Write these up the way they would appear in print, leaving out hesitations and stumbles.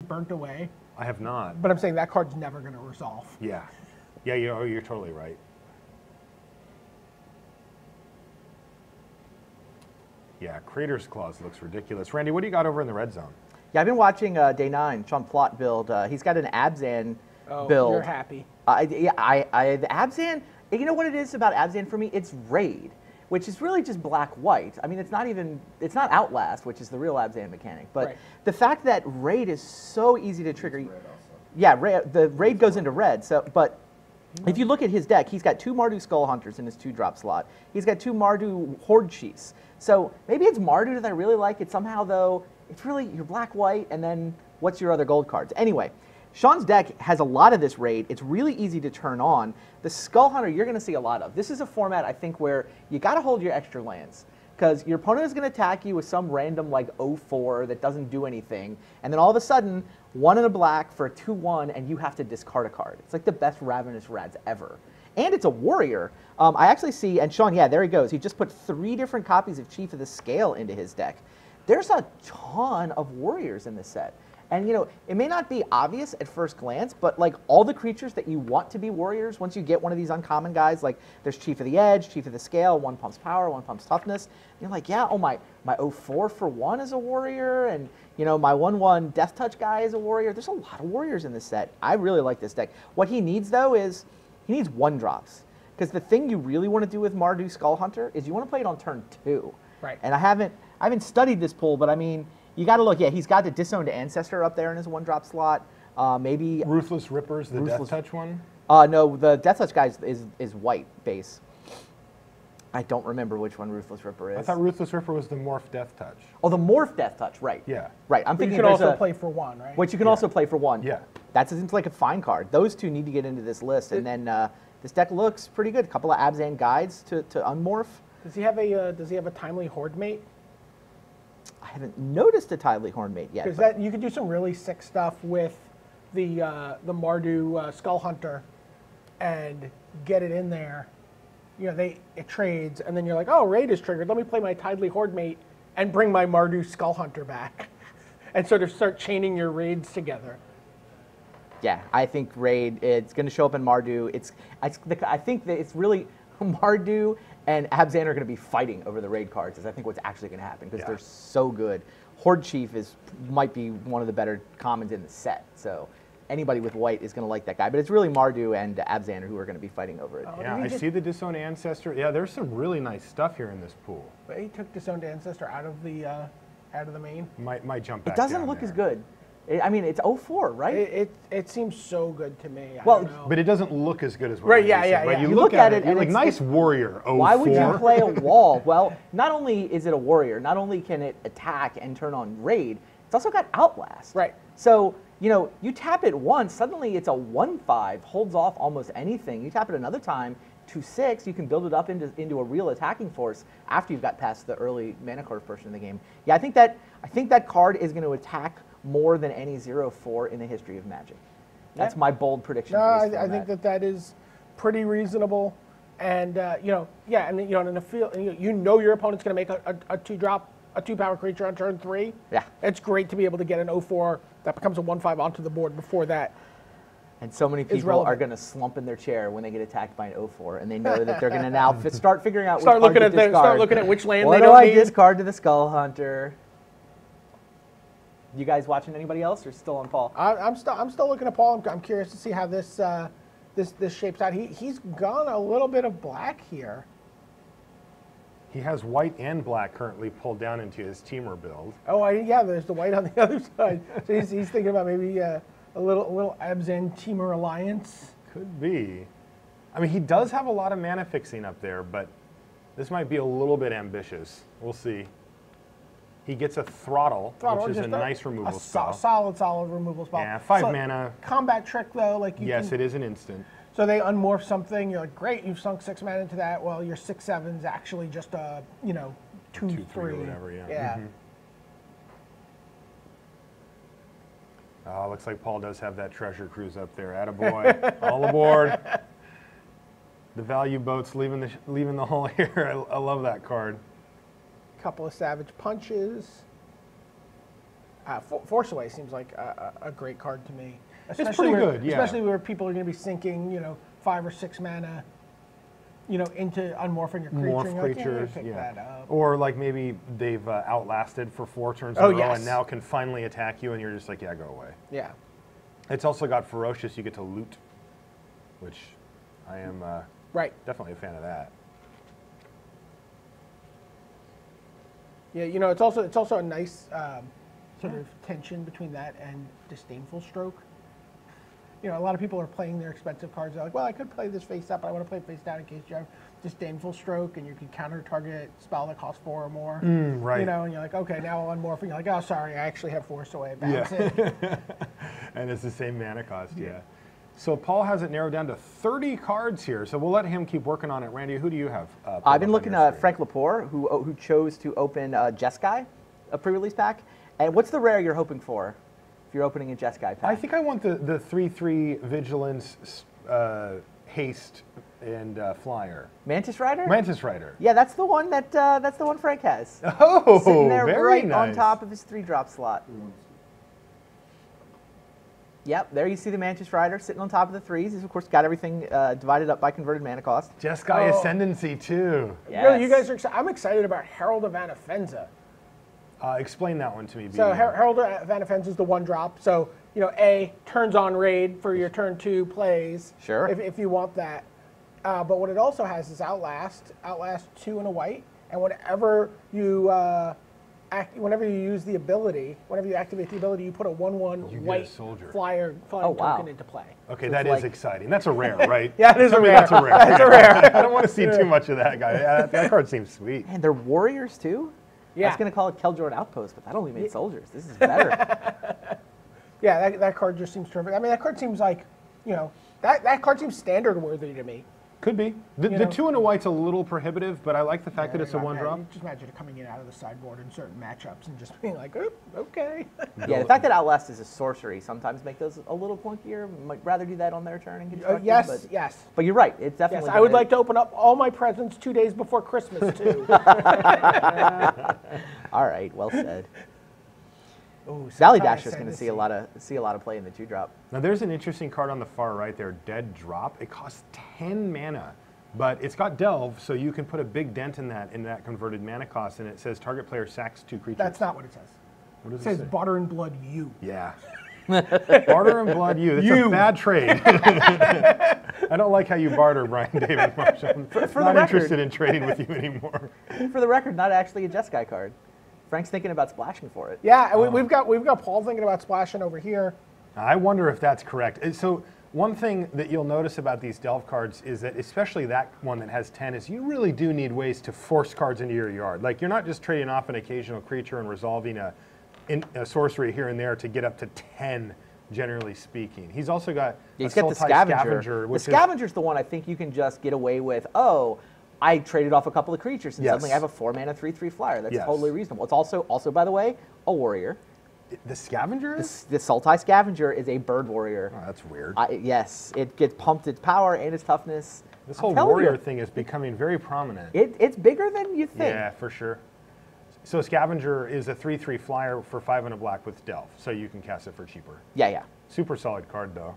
burnt away. I have not. But I'm saying that card's never going to resolve. Yeah. Yeah, you're totally right. Yeah, Crater's Claws looks ridiculous. Randy, what do you got over in the red zone? Yeah, I've been watching Day 9, Sean Plott build. He's got an Abzan Oh, build. you're happy. The Abzan, you know what it is about Abzan for me? It's Raid, which is really just black-white. I mean, it's not Outlast, which is the real Abzan mechanic. But Right. the fact that Raid is so easy to trigger. Yeah, the Raid goes into red. So, but if you look at his deck, he's got 2 Mardu Skull Hunters in his 2-drop slot. He's got 2 Mardu Horde Chiefs. So maybe it's Mardu that I really like. It somehow, though, it's really your black-white, and then what's your other gold cards? Anyway, Sean's deck has a lot of this Raid. It's really easy to turn on. The Skull Hunter you're going to see a lot of. This is a format, I think, where you got to hold your extra lands, because your opponent is going to attack you with some random, like, 0-4 that doesn't do anything, and then all of a sudden, 1 and a black for a 2-1, and you have to discard a card. It's like the best Ravenous Rads ever. And it's a warrior. I actually see, and Sean, yeah, there he goes. He just put 3 different copies of Chief of the Scale into his deck. There's a ton of warriors in this set. And, you know, it may not be obvious at first glance, but, like, all the creatures that you want to be warriors, once you get one of these uncommon guys, like, there's Chief of the Edge, Chief of the Scale, 1 pumps power, 1 pumps toughness. You're like, yeah, oh, my 0-4 for 1 is a warrior, and, you know, my 1-1 Death Touch guy is a warrior. There's a lot of warriors in this set. I really like this deck. What he needs, though, is he needs 1-drops. Because the thing you really want to do with Mardu Skull Hunter is you want to play it on turn 2. Right. And I haven't studied this pool, but I mean, you got to look. Yeah, he's got the Disowned Ancestor up there in his 1-drop slot. Maybe Ruthless Ripper's the Death Touch one? no, the Death Touch guy is white base. I don't remember which one Ruthless Ripper is. I thought Ruthless Ripper was the Morph Death Touch. Oh, the Morph Death Touch, right? Yeah. Right. I'm But you thinking can there's also a, play for 1, right? which you can also play for 1. Yeah. That seems like a fine card. Those two need to get into this list, and then this deck looks pretty good. A couple of Abzan guides to unmorph. Does he have a timely Horde mate? I haven't noticed a Tidely Hornmate yet. Because that you could do some really sick stuff with the Mardu Skull Hunter, and get it in there. You know, it trades, and then you're like, oh, Raid is triggered. Let me play my Tidely Horde mate and bring my Mardu Skull Hunter back, and sort of start chaining your raids together. Yeah, I think Raid, it's going to show up in Mardu. I think that it's really Mardu and Abzan are going to be fighting over the Raid cards, is I think what's actually going to happen, because they're so good. Horde Chief might be one of the better commons in the set, so anybody with white is going to like that guy. But it's really Mardu and Abzan who are going to be fighting over it. Yeah, I see the Disowned Ancestor. Yeah, there's some really nice stuff here in this pool. But he took Disowned Ancestor out of the main. Might jump back. It doesn't down look there. as good. I mean, it's 0-4, right? It seems so good to me. Well, I don't know. But it doesn't look as good as what Right, Randy yeah, said, yeah, right? yeah. You look at it and it's like, nice warrior, 0-4. Why would you play a wall? Well, not only is it a warrior, not only can it attack and turn on Raid, it's also got Outlast. Right. So, you know, you tap it once, suddenly it's a 1-5, holds off almost anything. You tap it another time, 2-6, you can build it up into a real attacking force after you've got past the early mana curve portion of the game. Yeah, I think that card is going to attack more than any 0-4 in the history of Magic. That's my bold prediction. No, for this I think that is pretty reasonable, and you know, yeah, and you know, in the field, you know your opponent's going to make a 2-drop, a 2-power creature on turn 3. Yeah, it's great to be able to get an 0-4 that becomes a 1-5 onto the board before that. And so many people are going to slump in their chair when they get attacked by an 0-4, and they know that they're going to now start figuring out. Start looking at which land what they don't need. What do I discard to the Skull Hunter? You guys watching anybody else, or still on Paul? I'm still looking at Paul. I'm curious to see how this this shapes out. He's gone a little bit of black here. He has white and black currently pulled down into his Temur build. Oh, yeah, there's the white on the other side. So he's thinking about maybe a little Abzan Temur alliance. Could be. I mean, he does have a lot of mana fixing up there, but this might be a little bit ambitious. We'll see. He gets a throttle, which is a nice removal spell. Solid removal spell. Yeah, 5 mana. Combat trick, though. Like yes, it is an instant. So they unmorph something. You're like, great, you've sunk 6 mana into that. Well, your 6/7's actually just a, 2/3 or whatever, yeah. Yeah. Oh, looks like Paul does have that treasure cruise up there. Attaboy. All aboard. The value boat's leaving the hull here. I love that card. Couple of Savage Punches. Force Away seems like a great card to me. It's pretty good, yeah. Especially where people are going to be sinking, 5 or 6 mana, into unmorphing your creature. Morph creatures, pick that up. Or like maybe they've outlasted for 4 turns in a row and now can finally attack you, and you're just like, yeah, go away. Yeah. It's also got Ferocious. You get to loot, which I am definitely a fan of that. Yeah, it's also a nice sort of tension between that and Disdainful Stroke. A lot of people are playing their expensive cards. They're like, well, I could play this face up, but I want to play it face down in case you have Disdainful Stroke, and you can counter target spell that costs 4 or more. Right. And you're like, okay, now I'll unmorph, and you're like, oh, sorry, I actually have Force Away. Bounce it. And it's the same mana cost, yeah. So Paul has it narrowed down to 30 cards here, so we'll let him keep working on it. Randy, who do you have? I've been looking at Frank Lepore, who chose to open Jeskai, a pre-release pack. And what's the rare you're hoping for if you're opening a Jeskai pack? I think I want the 3/3 Vigilance, Haste, and Flyer. Mantis Rider? Mantis Rider. Yeah, that's the one that's the one Frank has. Oh, sitting there very right nice. on top of his 3-drop slot. Yep, there you see the Mantis Rider sitting on top of the 3s. He's, of course, got everything divided up by converted mana cost. Jeskai Ascendancy, too. Yes. Really, you guys are excited. I'm excited about Herald of Anafenza. Explain that one to me. So Herald of Anafenza is the 1-drop. So, A, turns on raid for your turn 2 plays. Sure. If you want that. But what it also has is Outlast 2 and a white. And whenever you use the ability, whenever you activate the ability, you put a 1/1 white flyer token into play. Okay, so that is exciting. That's a rare, right? Yeah, it is a rare. That's a rare. That's a rare. I don't want to see too much of that guy. That card seems sweet. And they're warriors, too? Yeah. I was going to call it Keldrod Outpost, but that only made soldiers. This is better. Yeah, that card just seems terrific. I mean, that card seems like, that card seems standard worthy to me. Could be. The 2 and a white's a little prohibitive, but I like the fact that it's a 1-drop. Just imagine it coming in out of the sideboard in certain matchups and just being like, oh, okay. Yeah, the fact that Outlast is a sorcery sometimes make those a little clunkier. Might rather do that on their turn and construct yes. But you're right. It's definitely. Yes, I would like to open up all my presents 2 days before Christmas, too. All right, well said. Ooh, Valley Dasher is going to see a lot of play in the 2-drop. Now there's an interesting card on the far right there, Dead Drop. It costs 10 mana, but it's got Delve, so you can put a big dent in that converted mana cost, and it says target player sacks 2 creatures. That's not what it says. What does it says? Barter and Blood you. Yeah. Barter and Blood you. That's a bad trade. I don't like how you barter, Brian David Marshall. I'm not interested in trading with you anymore. For the record, not actually a Jeskai card. Frank's thinking about splashing for it. Yeah, we've got Paul thinking about splashing over here. I wonder if that's correct. So one thing that you'll notice about these Delve cards is that, especially that one that has 10, is you really do need ways to force cards into your yard. Like, you're not just trading off an occasional creature and resolving a sorcery here and there to get up to 10, generally speaking. He's also got the Scavenger. The Scavenger's the one I think you can just get away with, I traded off a couple of creatures, and suddenly I have a 4-mana 3/3 flyer. That's totally reasonable. It's also, by the way, a warrior. The Scavenger is? The Sultai Scavenger is a bird warrior. Oh, that's weird. Yes, it gets pumped its power and its toughness. This whole warrior thing is becoming very prominent. It's bigger than you think. Yeah, for sure. So Scavenger is a 3/3 flyer for 5 and a black with Delve, so you can cast it for cheaper. Yeah. Super solid card, though.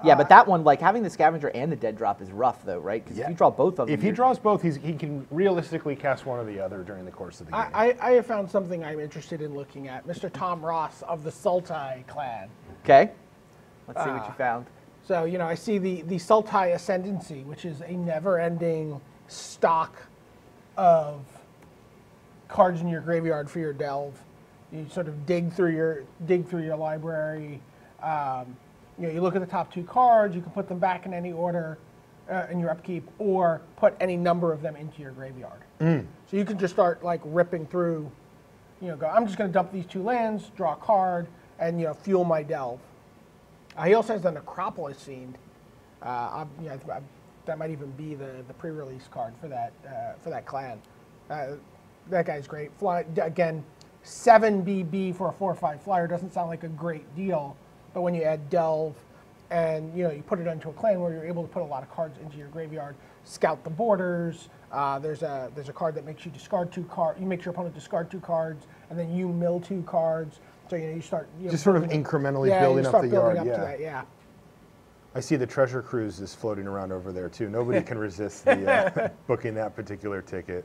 Yeah, but that one, like, having the Scavenger and the Dead Drop is rough, though, right? Because if you draw both of them... If he draws both, he can realistically cast one or the other during the course of the game. I have found something I'm interested in looking at. Mr. Tom Ross of the Sultai clan. Okay. Let's see what you found. So, I see the Sultai Ascendancy, which is a never-ending stock of cards in your graveyard for your Delve. You sort of dig through your library. You look at the top 2 cards, you can put them back in any order in your upkeep, or put any number of them into your graveyard. So you can just start like ripping through, go, I'm just going to dump these 2 lands, draw a card, and fuel my Delve. He also has the Necropolis Fiend. That might even be the pre-release card for that clan. That guy's great. Again, 7 BB for a 4/5 flyer doesn't sound like a great deal. But when you add Delve and you put it into a clan where you're able to put a lot of cards into your graveyard, scout the borders. There's a card that makes you discard 2 cards. You make your opponent discard 2 cards, and then you mill 2 cards. So you start just sort of incrementally yeah, building you up start the building yard. up Yeah. to that, yeah. I see the treasure cruise is floating around over there too. Nobody can resist the booking that particular ticket.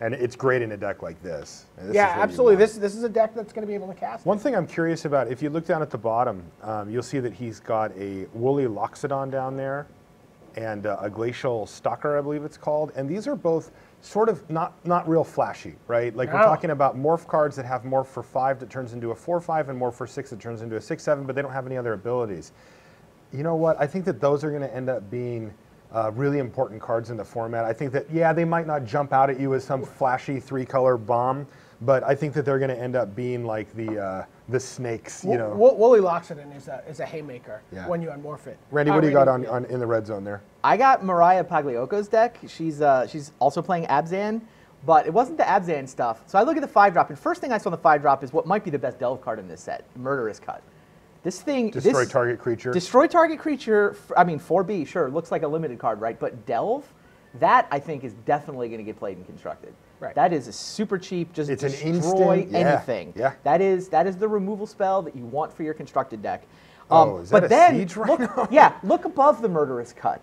And it's great in a deck like this. And this Yeah, is what you absolutely. want. This is a deck that's going to be able to cast. One thing I'm curious about, if you look down at the bottom, you'll see that he's got a woolly Loxodon down there and a glacial stalker, I believe it's called. And these are both sort of not real flashy, right? Like we're talking about morph cards that have morph for 5 that turns into a 4/5 and morph for 6 that turns into a 6/7, but they don't have any other abilities. You know what? I think that those are going to end up being really important cards in the format. I think that, yeah, they might not jump out at you as some flashy 3-color bomb, but I think that they're going to end up being like the snakes, you know. Woolly Loxodon is a haymaker Yeah. when you unmorph it. Randy, what do you got on in the red zone there? I got Mariah Pagliocco's deck. She's also playing Abzan, but it wasn't the Abzan stuff. So I look at the 5-drop, and first thing I saw on the 5-drop is what might be the best delve card in this set, Murderous Cut. This thing... Destroy target creature. Destroy target creature, I mean, 4B, sure, looks like a limited card, right? But Delve, that I think is definitely going to get played in Constructed. Right. That is a super cheap, just It's an destroy instant, yeah, anything. yeah. That is the removal spell that you want for your Constructed deck. Is that but a then, Siege Rhino? look above the Murderous Cut.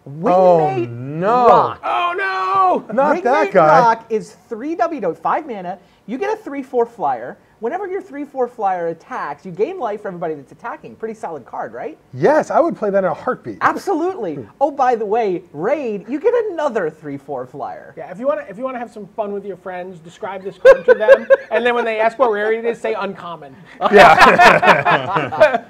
Oh, Wingmate no. Rock. Oh no! Not that Wingmate guy. Rock is 3W, 5 mana. You get a 3/4 flyer. Whenever your 3/4 flyer attacks, you gain life for everybody that's attacking. Pretty solid card, right? Yes, I would play that in a heartbeat. Absolutely. Oh, by the way, Raid, you get another 3/4 flyer. Yeah, if you want to have some fun with your friends, describe this card to them, and then when they ask what rarity it is, say uncommon. Yeah.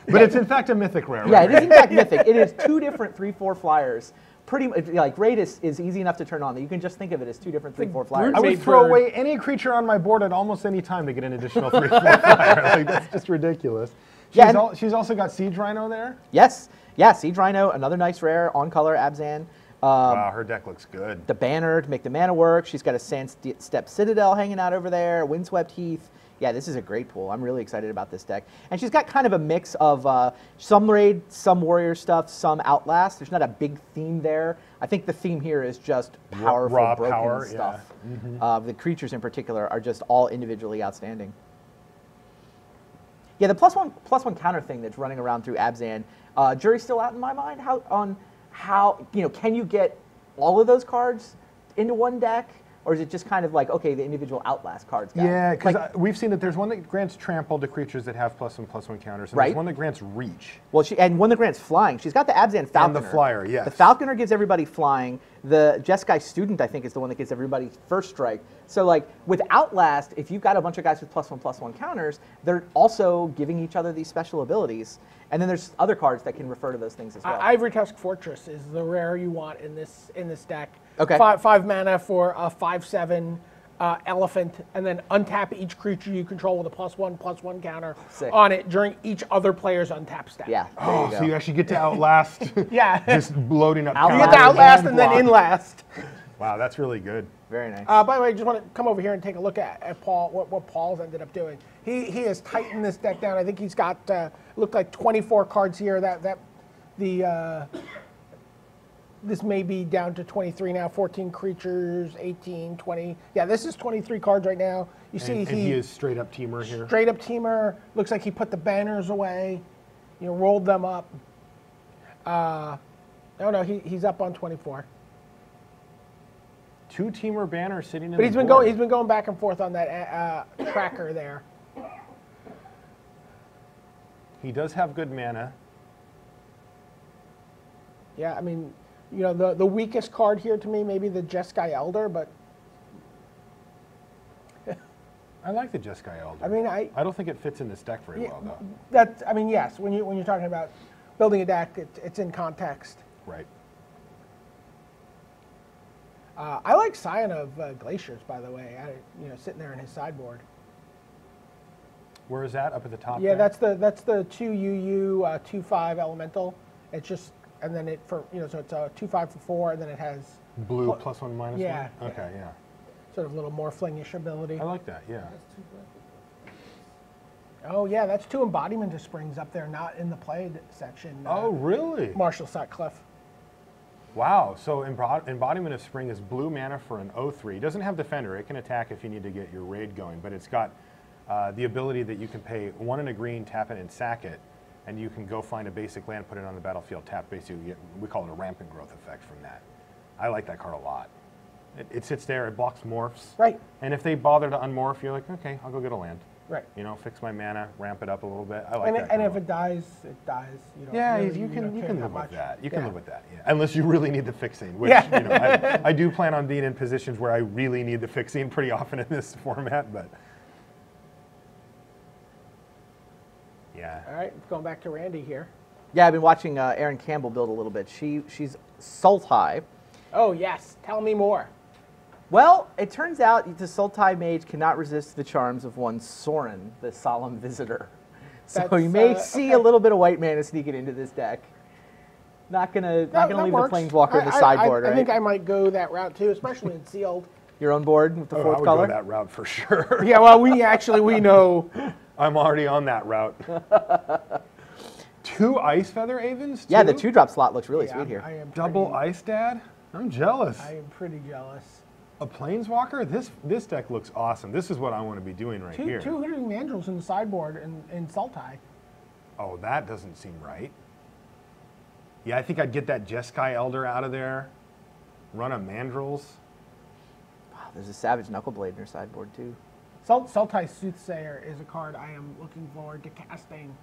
But it's in fact a mythic rare. Yeah, right? it is in fact mythic. It is 2 different 3/4 flyers. Pretty much, like Raid is easy enough to turn on. You can just think of it as 2 different 3/4 flyers. I would Made throw bird. away any creature on my board at almost any time to get an additional 3/4 flyer. Like, that's just ridiculous. Yeah, and- She's also got Siege Rhino there. Yes. Yeah, Siege Rhino, another nice rare, on color Abzan. Wow, her deck looks good. The banner to make the mana work. She's got a Sandstep Citadel hanging out over there, Windswept Heath. Yeah, this is a great pool. I'm really excited about this deck. And she's got kind of a mix of some Raid, some Warrior stuff, some Outlast. There's not a big theme there. I think the theme here is just powerful, Raw broken power, stuff. yeah. The creatures in particular are just all individually outstanding. Yeah, the +1/+1 counter thing that's running around through Abzan, jury's still out in my mind. How can you get all of those cards into one deck? Or is it just kind of like, okay, the individual Outlast cards got Yeah, because like, we've seen that there's one that grants trample to creatures that have +1/+1 counters, and Right. there's one that grants reach. well, and one that grants flying. She's got the Abzan Falconer. And the Flyer, yes. The Falconer gives everybody flying. The Jeskai Student, I think, is the one that gives everybody first strike. So, like, with Outlast, if you've got a bunch of guys with +1/+1 counters, they're also giving each other these special abilities. And then there's other cards that can refer to those things as well. Ivory Tusk Fortress is the rare you want in this deck. Okay. 5 mana for a 5/7 elephant, and then untap each creature you control with a +1/+1 counter Sick. on it during each other player's untap step. Yeah, there Oh, you go. so you actually get to Outlast. Yeah. Just loading up. You You get get to counters Outlast and then block. Inlast. Wow, that's really good. Very nice. By the way, I just want to come over here and take a look at Paul, what Paul's ended up doing. He has tightened this deck down. I think he's got looked like 24 cards here. This may be down to 23 now. 14 creatures, 18, 20. Yeah, this is 23 cards right now. You see, And he is straight up teamer here. straight up teamer. Looks like he put the banners away. Rolled them up. No, he's up on 24. 2 teamer banners sitting in But the he's been board. going back and forth on that tracker there. He does have good mana. Yeah, I mean, the weakest card here to me, maybe the Jeskai Elder, but I like the Jeskai Elder. I mean, I don't think it fits in this deck very well, though. yes, when you're talking about building a deck, it's in context. Right. I like Scion of Glaciers, by the way. Sitting there in his sideboard. Where is that? Up at the top Yeah, there? that's the 2 UU 2/5 elemental. It's just, and then so it's a 2/5 for 4, and then it has Blue +1/-1? Yeah. Okay, yeah. sort of little morphling-ish ability. I like that, yeah. Oh yeah, that's 2 Embodiment of Springs up there, not in the played section. Oh, really? Marshall Sutcliffe. Wow, so Embodiment of Spring is blue mana for an 0/3. It doesn't have Defender. It can attack if you need to get your raid going, but it's got the ability that you can pay 1 and a green, tap it, and sack it, and you can go find a basic land, put it on the battlefield, tap. Basically, we call it a rampant growth effect from that. I like that card a lot. It sits there, it blocks morphs. Right. And if they bother to unmorph, you're like, okay, I'll go get a land. Right. You know, fix my mana, ramp it up a little bit. I like And, that. and if it dies, it dies. You don't yeah, really, you can care live much. with that. You can Yeah. live with that, yeah. Unless you really need the fixing, which Yeah. you know, I do plan on being in positions where I really need the fixing pretty often in this format, but yeah. All right, going back to Randy here. Yeah, I've been watching Erin Campbell build a little bit. She's Sultai. Oh yes, tell me more. Well, it turns out the Sultai mage cannot resist the charms of one Sorin, the Solemn Visitor. So That's, you may see okay. a little bit of white mana sneaking into this deck. Not gonna leave That the works. Planeswalker in the sideboard, right? I think I might go that route too, especially in sealed. You're on board with the Oh, I fourth would color? go that route for sure. Yeah, well, we know. I'm already on that route. 2 Ice Feather Avens? Yeah, the too? 2-drop slot looks really Yeah, sweet here. I am Double pretty, Ice Dad? I'm jealous. I am pretty jealous. A Planeswalker? This deck looks awesome. This is what I want to be doing right here. 200 mandrels in the sideboard in Sultai. Oh, that doesn't seem right. Yeah, I think I'd get that Jeskai Elder out of there. Run a Mandrels. Wow, there's a Savage Knuckleblade in your sideboard too. Sultai Soothsayer is a card I am looking forward to casting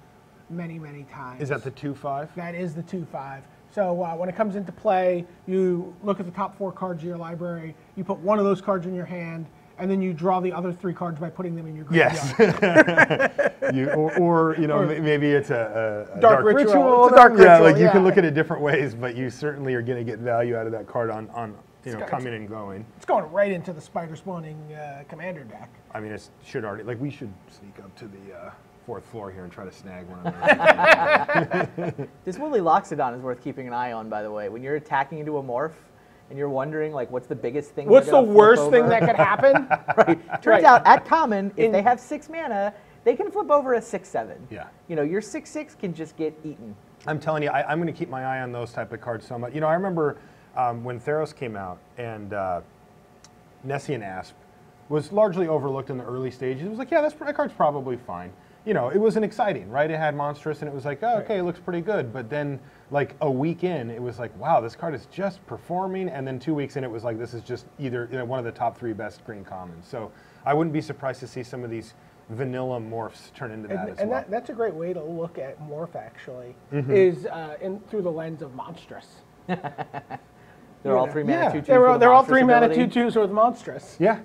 many, many times. Is that the 2/5? That is the 2/5. So when it comes into play, you look at the top 4 cards of your library, you put one of those cards in your hand, and then you draw the other 3 cards by putting them in your graveyard. Yes. or you know, maybe it's a Dark dark Ritual. It's a Yeah, Dark Ritual, like you yeah. can look at it different ways, but you certainly are going to get value out of that card on you know, got- coming and going. It's going right into the Spider Spawning Commander deck. I mean, it should already, like, we should sneak up to the 4th floor here and try to snag one of those. This Woolly Loxodon is worth keeping an eye on, by the way. When you're attacking into a morph and you're wondering, like, what's the biggest thing? What's they're the gonna flip worst thing over? that could happen? Right. Turns Right. out, at common, if they have 6 mana, they can flip over a 6/7. Yeah. You know, your 6/6 can just get eaten. I'm telling you, I'm going to keep my eye on those type of cards so much. You know, I remember when Theros came out and Nessian Asp was largely overlooked in the early stages. It was like, yeah, that card's probably fine. You know, it wasn't exciting, right? It had Monstrous, and it was like, oh, okay, it looks pretty good. But then, like, a week in, it was like, wow, this card is just performing. And then 2 weeks in, it was like, this is just either one of the top 3 best green commons. So I wouldn't be surprised to see some of these vanilla morphs turn into that as And well. that's a great way to look at Morph, actually, Mm-hmm. is through the lens of Monstrous. They're all Yeah. 3 mana 2/2s. They're all 3 mana ability. 2/2s with Monstrous. Yeah.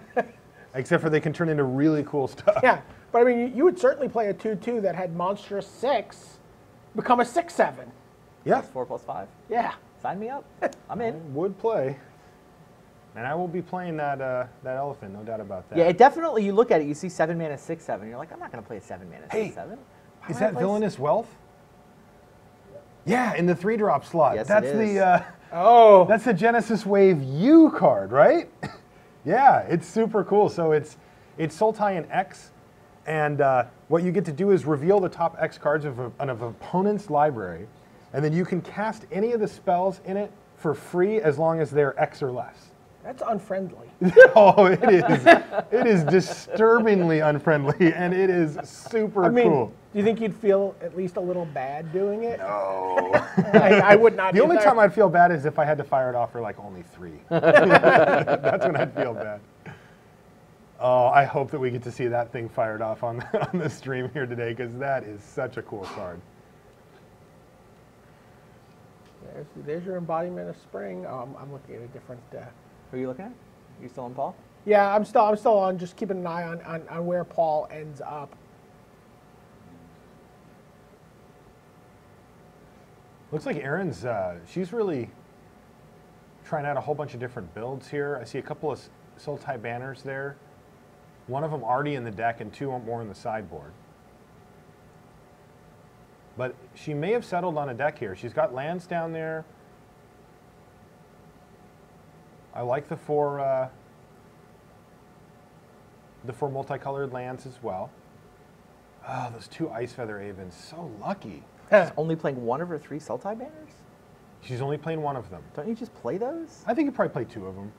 Except for they can turn into really cool stuff. Yeah, but I mean, you would certainly play a 2/2 that had Monstrous 6 become a 6/7. Yeah. +4/+5. Yeah. Sign me up. I'm I in. would play. And I will be playing that that elephant, no doubt about that. Yeah, it definitely, you look at it, you see 7 mana 6/7. You're like, I'm not going to play a 7 mana Hey, 6/7. Is that Villainous Wealth? Yeah, in the 3-drop slot. Yes, that's it is. the Oh. that's the Genesis Wave U card, right? Yeah, it's super cool. So it's Sultai and X, and what you get to do is reveal the top X cards of an opponent's library, and then you can cast any of the spells in it for free as long as they're X or less. That's unfriendly. Oh, it is. It is disturbingly unfriendly, and it is super I mean, cool. do you think you'd feel at least a little bad doing it? No. I would not. The only either. time I'd feel bad is if I had to fire it off for like only 3. That's when I'd feel bad. Oh, I hope that we get to see that thing fired off on the stream here today, because that is such a cool card. There's your embodiment of spring. Oh, I'm looking at a different. Who are you looking at? You still on Paul? Yeah, I'm still on. Just keeping an eye on where Paul ends up. Looks like Erin's, she's really trying out a whole bunch of different builds here. I see a couple of Sultai banners there. One of them already in the deck and 2 more in the sideboard. But she may have settled on a deck here. She's got lands down there. I like the 4 multicolored lands as well. Oh, those 2 Ice Feather Avens, so lucky. Only playing 1 of her 3 Sultai banners? She's only playing one of them. Don't you just play those? I think you probably play 2 of them.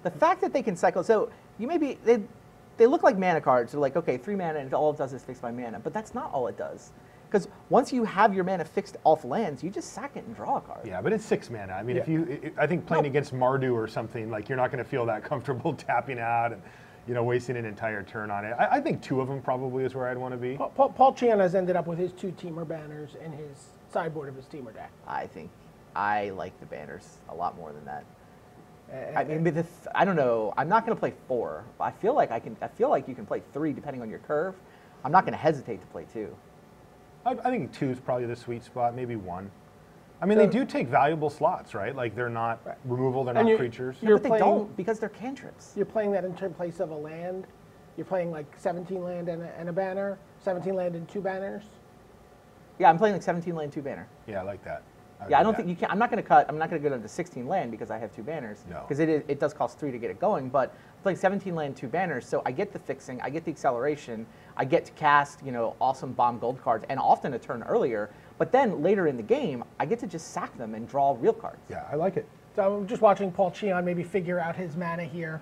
The fact that they can cycle, so you maybe, they look like mana cards. They're like, okay, 3 mana and all it does is fix my mana. But that's not all it does. Because once you have your mana fixed off lands, you just sack it and draw a card. Yeah, but it's 6 mana. I mean, I think playing against Mardu or something, like you're not going to feel that comfortable tapping out and, you know, wasting an entire turn on it. I think 2 of them probably is where I'd want to be. Paul Chian has ended up with his 2 Temur banners in his sideboard of his Temur deck. I think I like the banners a lot more than that. I mean, I don't know. I'm not going to play 4. I feel like you can play 3 depending on your curve. I'm not going to hesitate to play 2. I think 2 is probably the sweet spot, maybe 1. I mean, they do take valuable slots, right? Like they're not removal, they're not creatures. Yeah, but they don't because they're cantrips. You're playing that in place of a land. You're playing like 17 land and a banner, 17 land and 2 banners. Yeah, I'm playing like 17 land, 2 banner. Yeah, I like that. Yeah, I don't think you can. I'm not going to go down to 16 land because I have 2 banners. No. Because it does cost 3 to get it going. But I'm playing 17 land, 2 banners, so I get the fixing, I get the acceleration, I get to cast, you know, awesome bomb gold cards, and often a turn earlier. But then later in the game, I get to just sack them and draw real cards. Yeah, I like it. So I'm just watching Paul Chian maybe figure out his mana here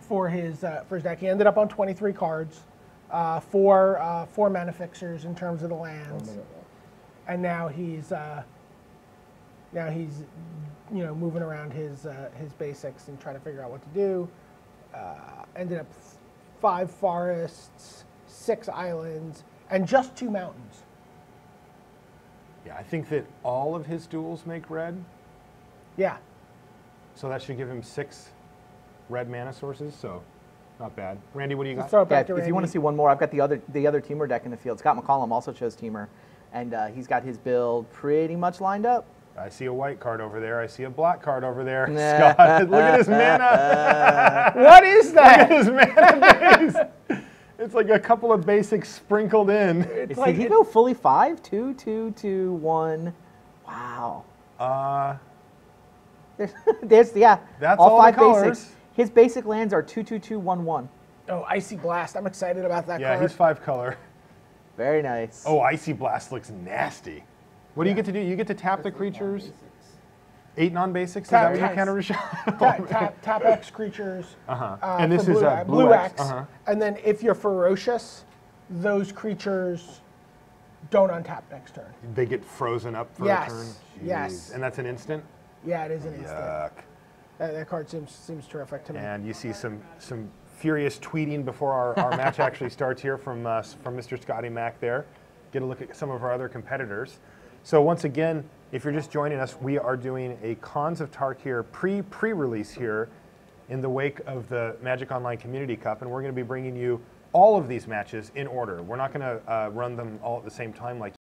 for his deck. He ended up on 23 cards, 4 mana fixers in terms of the lands, and now he's you know, moving around his basics and trying to figure out what to do. Ended up 5 forests, 6 islands, and just 2 mountains. Yeah, I think that all of his duels make red, Yeah. so that should give him 6 red mana sources, so not bad. Randy, what do you Let's got? throw it Yeah, back to if you want to Randy. see one more, I've got the other Temur deck in the field. Scott McCollum also chose Temur, and he's got his build pretty much lined up. I see a white card over there. I see a black card over there. Scott, look at his mana. What is Look at that? his mana base. It's like a couple of basics sprinkled in. Did he go fully 5? 2, 2, 2, 1. Wow. There's That's all all the 5 colors. basics. His basic lands are 2, 2, 2, 1, 1. Oh, Icy Blast. I'm excited about that Yeah, card. he's 5 color. Very nice. Oh, Icy Blast looks nasty. What do you get to do? You get to tap the creatures. 8 non-basics? Is that what you counter shot? Tap X creatures. And this for is a blue X. And then if you're ferocious, those creatures don't untap next turn. They get frozen up for Yes, a turn. yes. Jeez. And that's an instant? Yeah, it is an instant. Yuck. That card seems terrific to me. And you see some furious tweeting before our match actually starts here from Mr. Scotty Mac there. Get a look at some of our other competitors. So once again, if you're just joining us, we are doing a Khans of Tarkir pre-release here in the wake of the Magic Online Community Cup, and we're going to be bringing you all of these matches in order. We're not going to run them all at the same time like